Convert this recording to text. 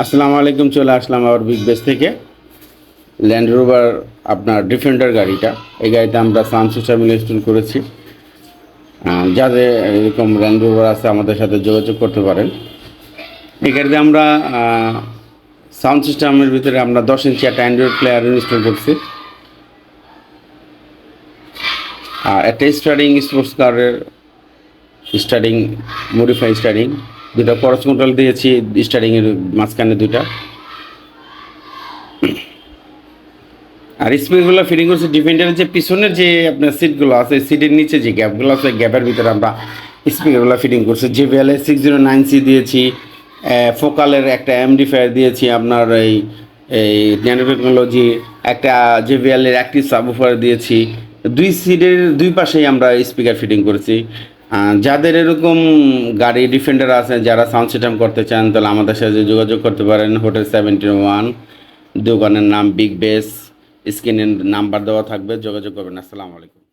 আসসালামু আলাইকুম। চলে আসলাম আবার বিগ বেস থেকে। ল্যান্ড রোভার আপনার ডিফেন্ডার গাড়িটা, এই গাড়িতে আমরা সাউন্ড সিস্টেম ইনস্টল করেছি। যাদের এরকম ল্যান্ড রোভার আছে আমাদের সাথে যোগাযোগ করতে পারেন। এই গাড়িতে আমরা সাউন্ড সিস্টেমের ভিতরে আমরা 10 ইঞ্চি একটা অ্যান্ড্রয়েড প্লেয়ার ইনস্টল করছি, আর একটা স্টারিং স্পোর্টস কারের স্টারিং মডিফাই স্টারিং, দুটা ক্রস কন্ট্রোল দিয়েছি স্টারিংয়ের মাঝখানে দুটা। আর স্প্রিংগুলো ফিটিং করছে ডিফেন্ডারের যে পিছনের যে আপনার সিটগুলো আছে, সিটের নিচে যে গ্যাপগুলো আছে, গ্যাপের ভিতরে আমরা স্প্রিংগুলো ফিটিং করছি। JBL 609C দিয়েছি, ফোকালের একটা এমডিফায়ার দিয়েছি, আপনার এই ন্যানো টেকনোলজি একটা JBL এর অ্যাক্টিভ সাবউফার দিয়েছি। দুই সিটের দুই পাশেই আমরা স্পিকার ফিটিং করেছি। যাদের এরকম গাড়ি ডিফেন্ডার আছে, যারা সাউন্ড সিস্টেম করতে চান, তাহলে আমাদের সাথে যোগাযোগ করতে পারেন। হোটেল 71, দোকানের নাম বিগ বেস, স্ক্রিনের নাম্বার দেওয়া থাকবে, যোগাযোগ করবেন। আসসালামু আলাইকুম।